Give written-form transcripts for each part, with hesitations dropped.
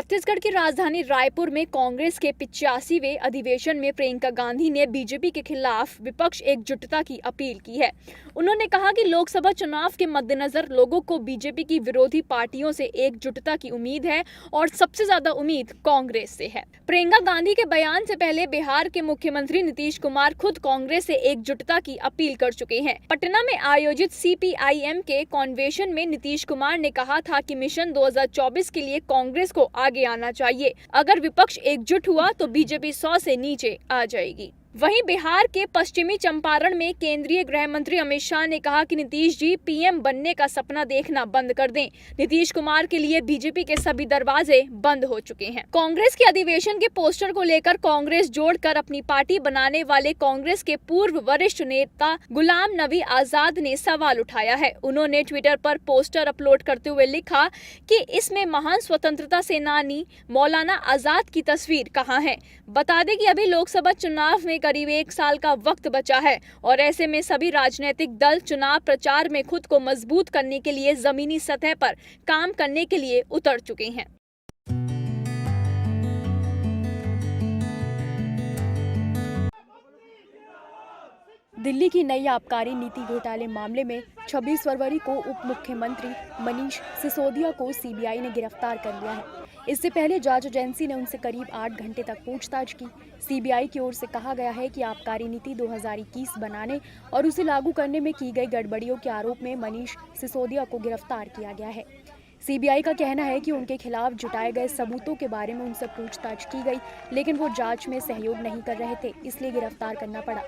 छत्तीसगढ़ की राजधानी रायपुर में कांग्रेस के 85वें अधिवेशन में प्रियंका गांधी ने बीजेपी के खिलाफ विपक्ष एकजुटता की अपील की है। उन्होंने कहा कि लोकसभा चुनाव के मद्देनजर लोगों को बीजेपी की विरोधी पार्टियों से एकजुटता की उम्मीद है और सबसे ज्यादा उम्मीद कांग्रेस से है। प्रियंका गांधी के बयान से पहले बिहार के मुख्यमंत्री नीतीश कुमार खुद कांग्रेस से एकजुटता की अपील कर चुके हैं। पटना में आयोजित CPIM के कन्वेंशन में नीतीश कुमार ने कहा था कि मिशन 2024 के लिए कांग्रेस को आगे आना चाहिए। अगर विपक्ष एकजुट हुआ तो बीजेपी 100 से नीचे आ जाएगी। वहीं बिहार के पश्चिमी चंपारण में केंद्रीय गृह मंत्री अमित शाह ने कहा कि नीतीश जी PM बनने का सपना देखना बंद कर दें। नीतीश कुमार के लिए बीजेपी के सभी दरवाजे बंद हो चुके हैं। कांग्रेस के अधिवेशन के पोस्टर को लेकर कांग्रेस जोड़कर अपनी पार्टी बनाने वाले कांग्रेस के पूर्व वरिष्ठ नेता गुलाम नबी आजाद ने सवाल उठाया है। उन्होंने ट्विटर पर पोस्टर अपलोड करते हुए लिखा कि इसमें महान स्वतंत्रता सेनानी मौलाना आजाद की तस्वीर कहाँ है। बता दें कि अभी लोकसभा चुनाव में करीब 1 साल का वक्त बचा है और ऐसे में सभी राजनीतिक दल चुनाव प्रचार में खुद को मजबूत करने के लिए जमीनी सतह पर काम करने के लिए उतर चुके हैं। दिल्ली की नई आबकारी नीति घोटाले मामले में 26 फरवरी को उप मुख्यमंत्री मनीष सिसोदिया को CBI ने गिरफ्तार कर लिया है। इससे पहले जांच एजेंसी ने उनसे करीब 8 घंटे तक पूछताछ की। CBI की ओर से कहा गया है कि आबकारी नीति 2021 बनाने और उसे लागू करने में की गई गड़बड़ियों के आरोप में मनीष सिसोदिया को गिरफ्तार किया गया है। CBI का कहना है कि उनके खिलाफ जुटाए गए सबूतों के बारे में उनसे पूछताछ की गई, लेकिन वो जांच में सहयोग नहीं कर रहे थे, इसलिए गिरफ्तार करना पड़ा।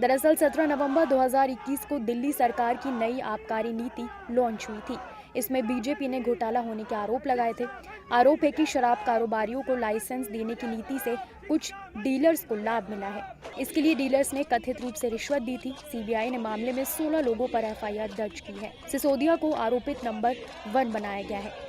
दरअसल 17 नवंबर 2021 को दिल्ली सरकार की नई आबकारी नीति लॉन्च हुई थी। इसमें बीजेपी ने घोटाला होने के आरोप लगाए थे। आरोप है कि शराब कारोबारियों को लाइसेंस देने की नीति से कुछ डीलर्स को लाभ मिला है। इसके लिए डीलर्स ने कथित रूप से रिश्वत दी थी। CBI ने मामले में 16 लोगों पर FIR दर्ज की है। सिसोदिया को आरोपित नंबर 1 बनाया गया है।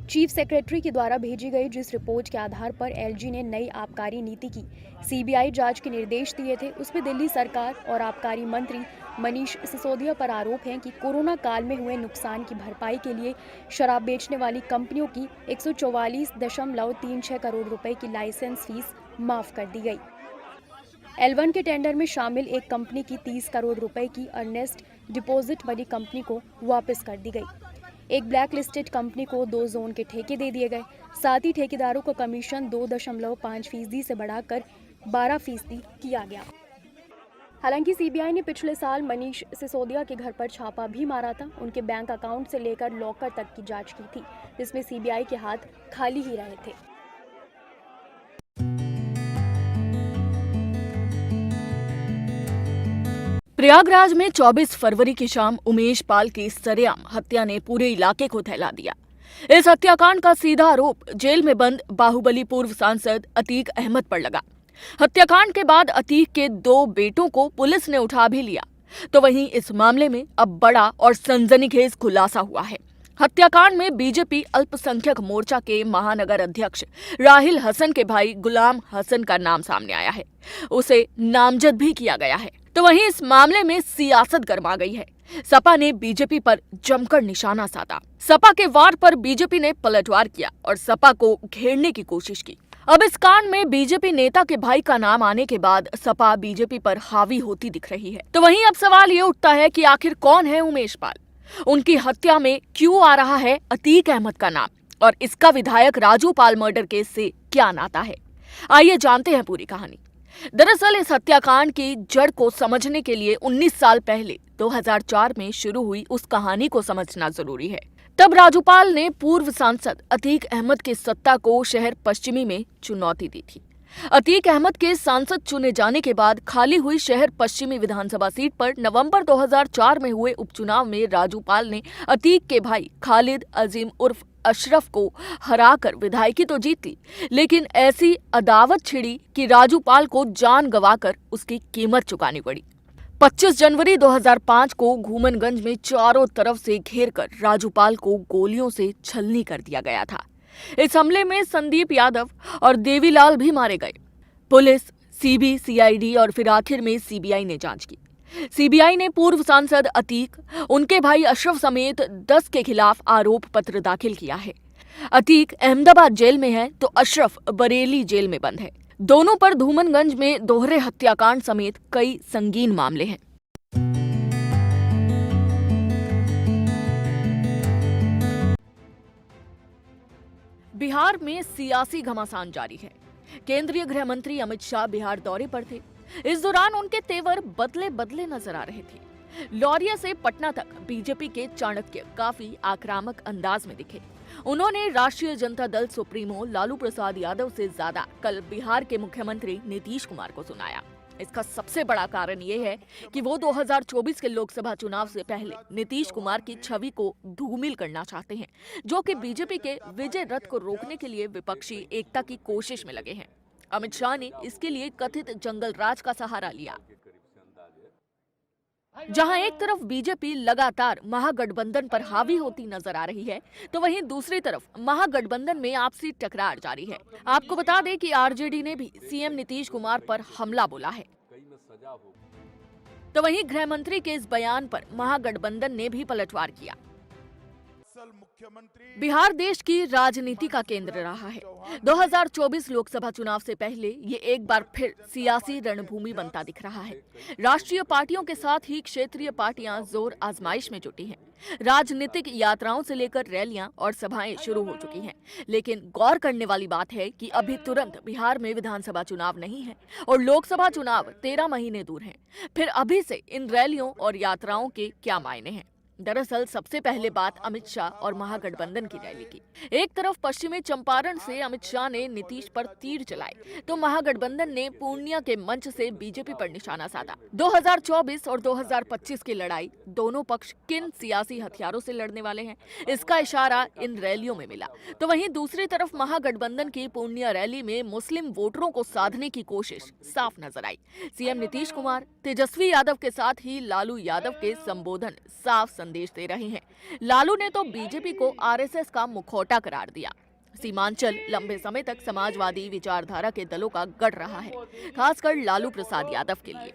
चीफ सेक्रेटरी के द्वारा भेजी गई जिस रिपोर्ट के आधार पर LG ने नई आबकारी नीति की CBI जांच के निर्देश दिए थे, उसमें दिल्ली सरकार और आबकारी मंत्री मनीष सिसोदिया पर आरोप है कि कोरोना काल में हुए नुकसान की भरपाई के लिए शराब बेचने वाली कंपनियों की 144.36 करोड़ रुपए की लाइसेंस फीस माफ कर दी गई। L1 के टेंडर में शामिल एक कंपनी की 30 करोड़ रुपए की अर्नेस्ट डिपॉजिट वाली कंपनी को वापस कर दी गई। एक ब्लैक लिस्टेड कंपनी को 2 जोन के ठेके दे दिए गए। साथ ही ठेकेदारों को कमीशन 2.5% से बढ़ाकर 12% किया गया। हालांकि CBI ने पिछले साल मनीष सिसोदिया के घर पर छापा भी मारा था। उनके बैंक अकाउंट से लेकर लॉकर तक की जांच की थी, जिसमें CBI के हाथ खाली ही रहे थे। प्रयागराज में 24 फरवरी की शाम उमेश पाल की सरेआम हत्या ने पूरे इलाके को दहला दिया। इस हत्याकांड का सीधा आरोप जेल में बंद बाहुबली पूर्व सांसद अतीक अहमद पर लगा। हत्याकांड के बाद अतीक के 2 बेटों को पुलिस ने उठा भी लिया। तो वहीं इस मामले में अब बड़ा और सनसनीखेज खुलासा हुआ है। हत्याकांड में बीजेपी अल्पसंख्यक मोर्चा के महानगर अध्यक्ष राहिल हसन के भाई गुलाम हसन का नाम सामने आया है। उसे नामजद भी किया गया है। तो वहीं इस मामले में सियासत गरमा गई है। सपा ने बीजेपी पर जमकर निशाना साधा। सपा के वार पर बीजेपी ने पलटवार किया और सपा को घेरने की कोशिश की। अब इस कांड में बीजेपी नेता के भाई का नाम आने के बाद सपा बीजेपी पर हावी होती दिख रही है। तो वहीं अब सवाल ये उठता है कि आखिर कौन है उमेश पाल, उनकी हत्या में क्यों आ रहा है अतीक अहमद का नाम और इसका विधायक राजू पाल मर्डर केस से क्या नाता है। आइए जानते हैं पूरी कहानी। दरअसल इस हत्याकांड की जड़ को समझने के लिए 19 साल पहले 2004 में शुरू हुई उस कहानी को समझना जरूरी है। तब राजूपाल ने पूर्व सांसद अतीक अहमद के सत्ता को शहर पश्चिमी में चुनौती दी थी। अतीक अहमद के सांसद चुने जाने के बाद खाली हुई शहर पश्चिमी विधानसभा सीट पर नवंबर 2004 में हुए उपचुनाव में राजूपाल ने अतीक के भाई खालिद अजीम उर्फ अशरफ को हराकर विधायकी तो जीत ली, लेकिन ऐसी अदावत छिड़ी कि राजूपाल को जान गंवाकर उसकी कीमत चुकानी पड़ी। 25 जनवरी 2005 को घूमनगंज में चारों तरफ से घेरकर राजूपाल को गोलियों से छलनी कर दिया गया था। इस हमले में संदीप यादव और देवीलाल भी मारे गए। पुलिस, CB, CID और फिर आखिर में CBI ने जांच की। CBI ने पूर्व सांसद अतीक, उनके भाई अशरफ समेत 10 के खिलाफ आरोप पत्र दाखिल किया है। अतीक अहमदाबाद जेल में है तो अशरफ बरेली जेल में बंद है। दोनों पर धूमनगंज में दोहरे हत्याकांड समेत कई संगीन मामले हैं। बिहार में सियासी घमासान जारी है। केंद्रीय गृह मंत्री अमित शाह बिहार दौरे पर थे। इस दौरान उनके तेवर बदले बदले नजर आ रहे थे। लौरिया से पटना तक बीजेपी के चाणक्य काफी आक्रामक अंदाज में दिखे। उन्होंने राष्ट्रीय जनता दल सुप्रीमो लालू प्रसाद यादव से ज्यादा कल बिहार के मुख्यमंत्री नीतीश कुमार को सुनाया। इसका सबसे बड़ा कारण ये है कि वो 2024 के लोकसभा चुनाव से पहले नीतीश कुमार की छवि को धूमिल करना चाहते हैं, जो कि बीजेपी के विजय रथ को रोकने के लिए विपक्षी एकता की कोशिश में लगे हैं। अमित शाह ने इसके लिए कथित जंगल राज का सहारा लिया। जहां एक तरफ बीजेपी लगातार महागठबंधन पर हावी होती नजर आ रही है, तो वहीं दूसरी तरफ महागठबंधन में आपसी टकरार जारी है। आपको बता दें कि आरजेडी ने भी सीएम नीतीश कुमार पर हमला बोला है। तो वहीं गृह मंत्री के इस बयान पर महागठबंधन ने भी पलटवार किया। बिहार देश की राजनीति का केंद्र रहा है। 2024 लोकसभा चुनाव से पहले ये एक बार फिर सियासी रणभूमि बनता दिख रहा है। राष्ट्रीय पार्टियों के साथ ही क्षेत्रीय पार्टियां जोर आजमाइश में जुटी हैं। राजनीतिक यात्राओं से लेकर रैलियां और सभाएं शुरू हो चुकी हैं। लेकिन गौर करने वाली बात है कि अभी तुरंत बिहार में विधानसभा चुनाव नहीं है और लोकसभा चुनाव 13 महीने दूर हैं। फिर अभी से इन रैलियों और यात्राओं के क्या मायने हैं? दरअसल सबसे पहले बात अमित शाह और महागठबंधन की रैली की। एक तरफ पश्चिमी चंपारण से अमित शाह ने नीतीश पर तीर चलाए, तो महागठबंधन ने पूर्णिया के मंच से बीजेपी पर निशाना साधा। 2024 और 2025 की लड़ाई दोनों पक्ष किन सियासी हथियारों से लड़ने वाले हैं, इसका इशारा इन रैलियों में मिला। तो वहीं दूसरी तरफ महागठबंधन की पूर्णिया रैली में मुस्लिम वोटरों को साधने की कोशिश साफ नजर आई। सीएम नीतीश कुमार तेजस्वी यादव के साथ ही लालू यादव के संबोधन साफ संदेश दे रहे हैं। लालू ने तो बीजेपी को आरएसएस का मुखौटा करार दिया। सीमांचल लंबे समय तक समाजवादी विचारधारा के दलों का गढ़ रहा है, खासकर लालू प्रसाद यादव के लिए।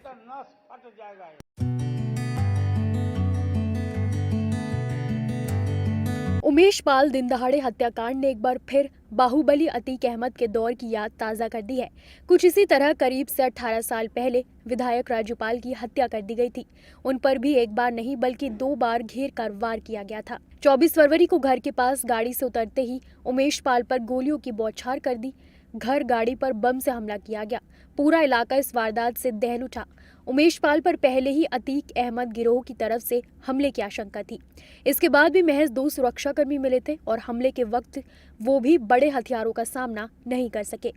उमेश पाल दिन दहाड़े हत्याकांड ने एक बार फिर बाहुबली अतीक अहमद के दौर की याद ताज़ा कर दी है। कुछ इसी तरह करीब से 18 साल पहले विधायक राजू पाल की हत्या कर दी गई थी। उन पर भी एक बार नहीं बल्कि 2 बार घेर कर वार किया गया था। 24 फरवरी को घर के पास गाड़ी से उतरते ही उमेश पाल पर गोलियों की बौछार कर दी। घर गाड़ी पर बम से हमला किया गया। पूरा इलाका इस वारदात से दहल उठा। उमेश पाल पर पहले ही अतीक अहमद गिरोह की तरफ से हमले की आशंका थी। इसके बाद भी महज 2 सुरक्षाकर्मी मिले थे और हमले के वक्त वो भी बड़े हथियारों का सामना नहीं कर सके।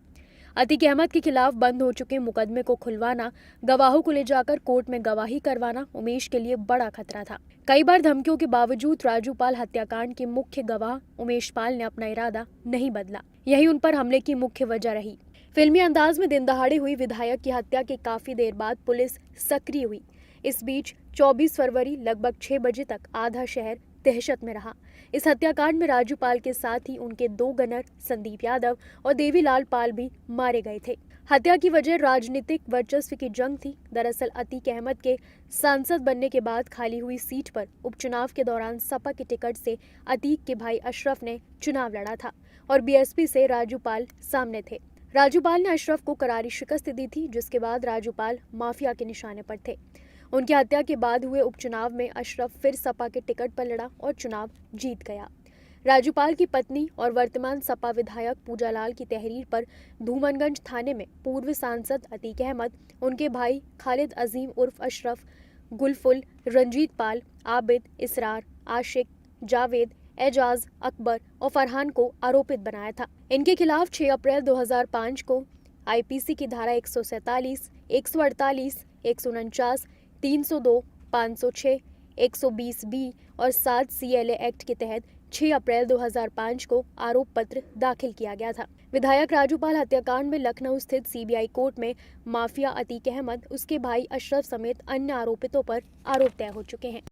अतीक अहमद के खिलाफ बंद हो चुके मुकदमे को खुलवाना, गवाहों को ले जाकर कोर्ट में गवाही करवाना उमेश के लिए बड़ा खतरा था। कई बार धमकियों के बावजूद राजू पाल हत्याकांड के मुख्य गवाह उमेश पाल ने अपना इरादा नहीं बदला। यही उन पर हमले की मुख्य वजह रही। फिल्मी अंदाज में दिन दहाड़े हुई विधायक की हत्या के काफी देर बाद पुलिस सक्रिय हुई। इस बीच 24 फरवरी लगभग 6 बजे तक आधा शहर दहशत में रहा। इस हत्याकांड में राजू पाल के साथ ही उनके 2 गनर संदीप यादव और देवीलाल पाल भी मारे गए थे। हत्या की वजह राजनीतिक वर्चस्व की जंग थी। दरअसल अतीक अहमद के सांसद बनने के बाद खाली हुई सीट पर उपचुनाव के दौरान सपा के टिकट से अतीक के भाई अशरफ ने चुनाव लड़ा था और बीएसपी से राजू पाल सामने थे। राजू पाल ने अशरफ को करारी शिकस्त दी थी, जिसके बाद राजू पाल माफिया के निशाने पर थे। उनकी हत्या के बाद हुए उपचुनाव में अशरफ फिर सपा के टिकट पर लड़ा और चुनाव जीत गया। राजू पाल की पत्नी और वर्तमान सपा विधायक पूजालाल की तहरीर पर धूमनगंज थाने में पूर्व सांसद अतीक अहमद, उनके भाई खालिद अजीम उर्फ अशरफ, गुलफुल, रंजीत पाल, आबिद, इसरार, आशिक, जावेद, एजाज, अकबर और फरहान को आरोपित बनाया था। इनके खिलाफ 6 अप्रैल 2005 को आईपीसी की धारा 147, 148, 149, 302, 506, 120 बी और 7 CLA एक्ट के तहत 6 अप्रैल 2005 को आरोप पत्र दाखिल किया गया था। विधायक राजू पाल हत्याकांड में लखनऊ स्थित CBI कोर्ट में माफिया अतीक अहमद, उसके भाई अशरफ समेत अन्य आरोपितों पर आरोप तय हो चुके हैं।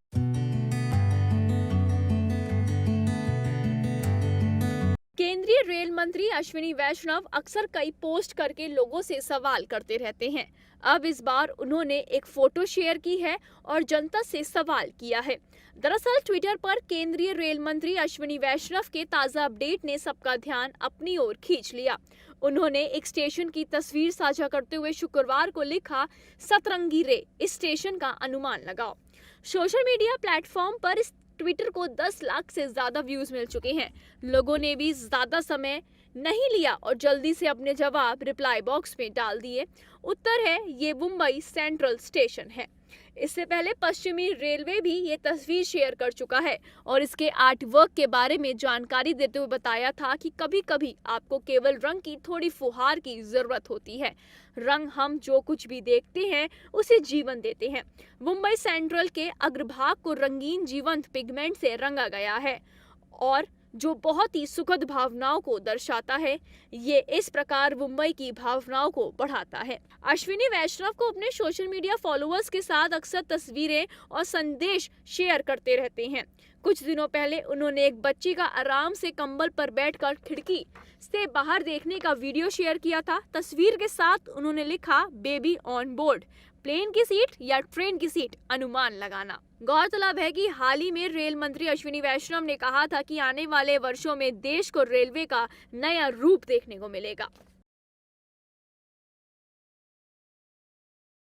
केंद्रीय रेल मंत्री अश्विनी वैष्णव अक्सर कई पोस्ट करके लोगों से सवाल करते रहते हैं। अब इस बार उन्होंने एक फोटो शेयर की है और जनता से सवाल किया है। दरअसल ट्विटर पर केंद्रीय रेल मंत्री अश्विनी वैष्णव के ताजा अपडेट ने सबका ध्यान अपनी ओर खींच लिया। उन्होंने एक स्टेशन की तस्वीर साझा करते हुए शुक्रवार को लिखा, सतरंगी रे, इस स्टेशन का अनुमान लगाओ। सोशल मीडिया प्लेटफॉर्म पर इस ट्विटर को 10 लाख से ज्यादा व्यूज मिल चुके हैं। लोगों ने भी ज्यादा समय नहीं लिया और जल्दी से अपने जवाब रिप्लाई बॉक्स में डाल दिए। उत्तर है, ये मुंबई सेंट्रल स्टेशन है। इससे पहले पश्चिमी रेलवे भी ये तस्वीर शेयर कर चुका है और इसके आर्ट वर्क के बारे में जानकारी देते हुए बताया था कि कभी-कभी आपको केवल रंग की थोड़ी फुहार की जरूरत होती है। रंग हम जो कुछ भी देखते हैं उसे जीवन देते हैं। मुंबई सेंट्रल के अग्रभाग को रंगीन जीवंत पिगमेंट से रंगा गया है और जो बहुत ही सुखद भावनाओं को दर्शाता है। ये इस प्रकार मुंबई की भावनाओं को बढ़ाता है। अश्विनी वैष्णव को अपने सोशल मीडिया फॉलोअर्स के साथ अक्सर तस्वीरें और संदेश शेयर करते रहते हैं। कुछ दिनों पहले उन्होंने एक बच्ची का आराम से कंबल पर बैठकर खिड़की से बाहर देखने का वीडियो शेयर किया था। तस्वीर के साथ उन्होंने लिखा, बेबी ऑन बोर्ड, प्लेन की सीट या ट्रेन की सीट, अनुमान लगाना। गौरतलब है कि हाल ही में रेल मंत्री अश्विनी वैष्णव ने कहा था कि आने वाले वर्षों में देश को रेलवे का नया रूप देखने को मिलेगा।